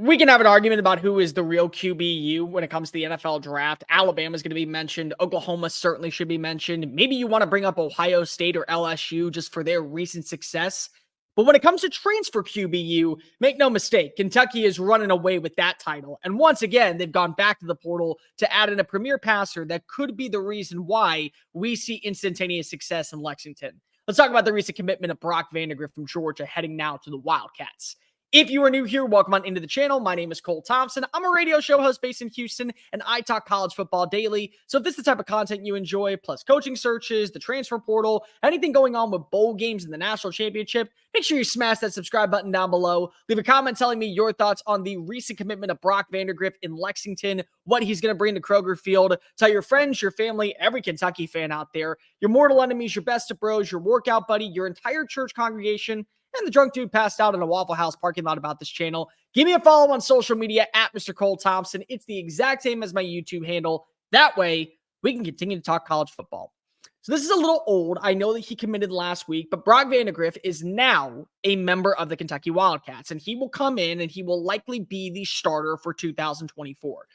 We can have an argument about who is the real QBU when it comes to the NFL draft. Alabama's going to be mentioned. Oklahoma certainly should be mentioned. Maybe you want to bring up Ohio State or LSU just for their recent success. But when it comes to transfer QBU, make no mistake, Kentucky is running away with that title. And once again, they've gone back to the portal to add in a premier passer that could be the reason why we see instantaneous success in Lexington. Let's talk about the recent commitment of Brock Vandagriff from Georgia heading now to the Wildcats. If you are new here, welcome on into the channel. My name is Cole Thompson. I'm a radio show host based in Houston, and I talk college football daily. So if this is the type of content you enjoy, plus coaching searches, the transfer portal, anything going on with bowl games and the national championship, make sure you smash that subscribe button down below. Leave a comment telling me your thoughts on the recent commitment of Brock Vandagriff in Lexington, what he's going to bring to Kroger Field. Tell your friends, your family, every Kentucky fan out there, your mortal enemies, your best of bros, your workout buddy, your entire church congregation, and the drunk dude passed out in a Waffle House parking lot about this channel. Give me a follow on social media at Mr. Cole Thompson. It's the exact same as my YouTube handle. That way, we can continue to talk college football. So this is a little old. I know that he committed last week, but Brock Vandagriff is now a member of the Kentucky Wildcats, and he will come in and he will likely be the starter for 2024.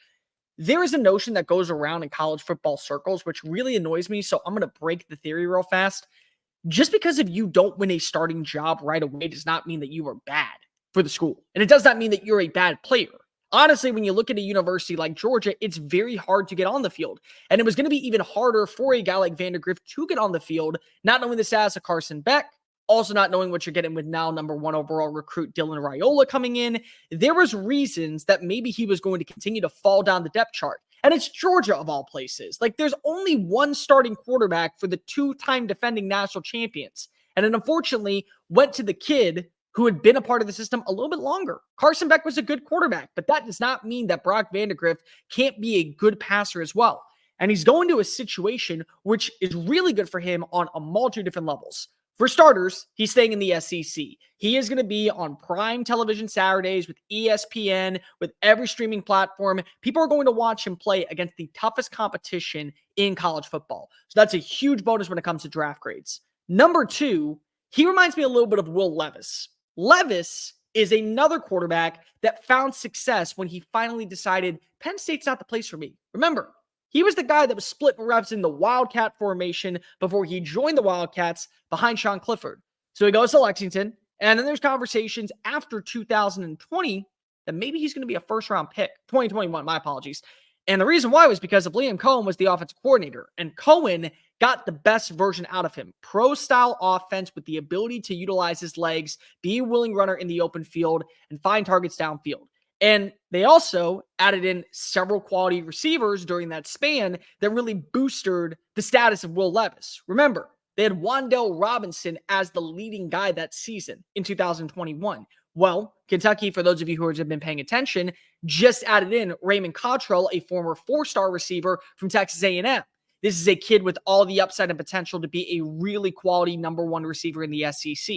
There is a notion that goes around in college football circles, which really annoys me, so I'm going to break the theory real fast. Just because if you don't win a starting job right away does not mean that you are bad for the school. And it does not mean that you're a bad player. Honestly, when you look at a university like Georgia, it's very hard to get on the field. And it was going to be even harder for a guy like Vandagriff to get on the field, not knowing the status of Carson Beck, also not knowing what you're getting with now number 1 overall recruit Dylan Raiola coming in. There was reasons that maybe he was going to continue to fall down the depth chart. And it's Georgia of all places. Like, there's only one starting quarterback for the 2-time defending national champions. And it unfortunately went to the kid who had been a part of the system a little bit longer. Carson Beck was a good quarterback, but that does not mean that Brock Vandagriff can't be a good passer as well. And he's going to a situation which is really good for him on a multitude of different levels. For starters, he's staying in the SEC. He is going to be on prime television Saturdays with ESPN, with every streaming platform. People are going to watch him play against the toughest competition in college football. So that's a huge bonus when it comes to draft grades. Number 2, he reminds me a little bit of Will Levis. Levis is another quarterback that found success when he finally decided Penn State's not the place for me. Remember, he was the guy that was splitting reps in the Wildcat formation before he joined the Wildcats behind Sean Clifford. So he goes to Lexington, and then there's conversations after 2020 that maybe he's going to be a first-round pick. 2021, my apologies. And the reason why was because of Liam Cohen was the offensive coordinator, and Cohen got the best version out of him. Pro-style offense with the ability to utilize his legs, be a willing runner in the open field, and find targets downfield. And they also added in several quality receivers during that span that really boosted the status of Will Levis. Remember, they had Wan'Dale Robinson as the leading guy that season in 2021. Well, Kentucky, for those of you who have been paying attention, just added in Raymond Cottrell, a former 4-star receiver from Texas A&M. This is a kid with all the upside and potential to be a really quality number 1 receiver in the SEC.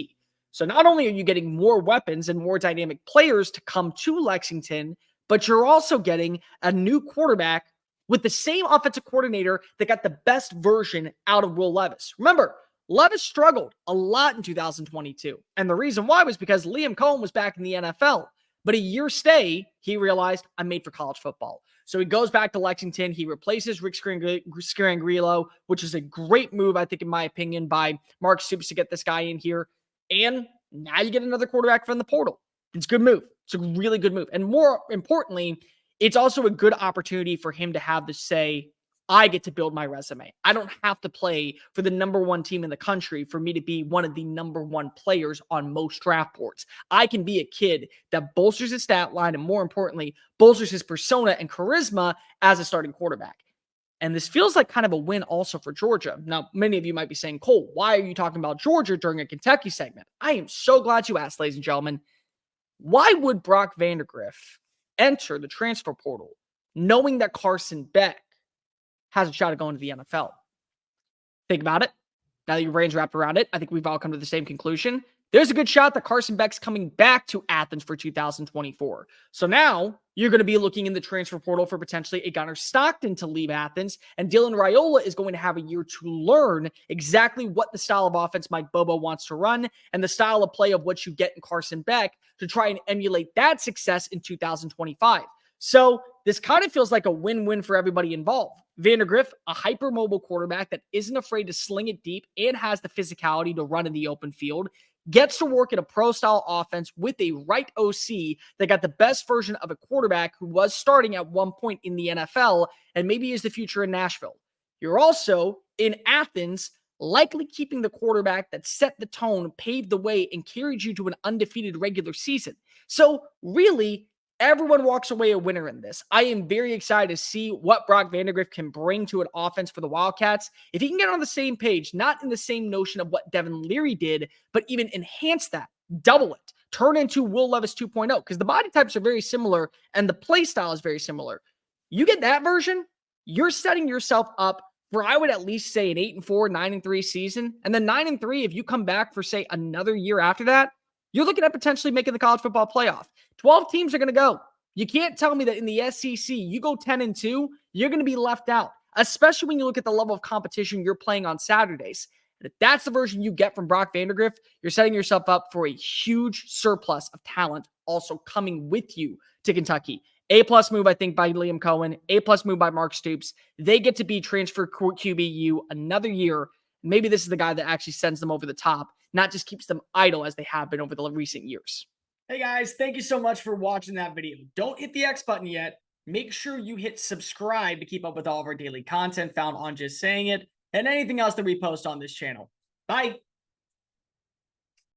So not only are you getting more weapons and more dynamic players to come to Lexington, but you're also getting a new quarterback with the same offensive coordinator that got the best version out of Will Levis. Remember, Levis struggled a lot in 2022. And the reason why was because Liam Cohen was back in the NFL. But a year stay, he realized, I'm made for college football. So he goes back to Lexington. He replaces Rick Scarangrillo, which is a great move, I think, in my opinion, by Mark Stoops to get this guy in here. And now you get another quarterback from the portal. It's a good move. It's a really good move. And more importantly, it's also a good opportunity for him to have to say, I get to build my resume. I don't have to play for the number 1 team in the country for me to be one of the number 1 players on most draft boards. I can be a kid that bolsters his stat line and, more importantly, bolsters his persona and charisma as a starting quarterback. And this feels like kind of a win also for Georgia. Now, many of you might be saying, Cole, why are you talking about Georgia during a Kentucky segment? I am so glad you asked, ladies and gentlemen. Why would Brock Vandagriff enter the transfer portal knowing that Carson Beck has a shot at going to the NFL? Think about it. Now that your brain's wrapped around it, I think we've all come to the same conclusion. there's a good shot that Carson Beck's coming back to Athens for 2024. So now you're going to be looking in the transfer portal for potentially a Gunnar Stockton to leave Athens, and Dylan Raiola is going to have a year to learn exactly what the style of offense Mike Bobo wants to run and the style of play of what you get in Carson Beck to try and emulate that success in 2025. So this kind of feels like a win-win for everybody involved. Vandagriff, a hyper-mobile quarterback that isn't afraid to sling it deep and has the physicality to run in the open field, gets to work in a pro-style offense with a right OC that got the best version of a quarterback who was starting at one point in the NFL and maybe is the future in Nashville. You're also in Athens, likely keeping the quarterback that set the tone, paved the way, and carried you to an undefeated regular season. So really, everyone walks away a winner in this. I am very excited to see what Brock Vandagriff can bring to an offense for the Wildcats. If he can get on the same page, not in the same notion of what Devin Leary did, but even enhance that, double it, turn into Will Levis 2.0, because the body types are very similar and the play style is very similar. You get that version, you're setting yourself up for, I would at least say, an 8-4, 9-3 season. And then 9-3, if you come back for, say, another year after that, you're looking at potentially making the college football playoff. 12 teams are going to go. You can't tell me that in the SEC, you go 10-2, you're going to be left out, especially when you look at the level of competition you're playing on Saturdays. And if that's the version you get from Brock Vandagriff, you're setting yourself up for a huge surplus of talent also coming with you to Kentucky. A-plus move, I think, by Liam Cohen. A-plus move by Mark Stoops. They get to be transfer QBU another year. Maybe this is the guy that actually sends them over the top, not just keeps them idle as they have been over the recent years. Hey guys, thank you so much for watching that video. Don't hit the X button yet. Make sure you hit subscribe to keep up with all of our daily content found on Just Saying It and anything else that we post on this channel. Bye.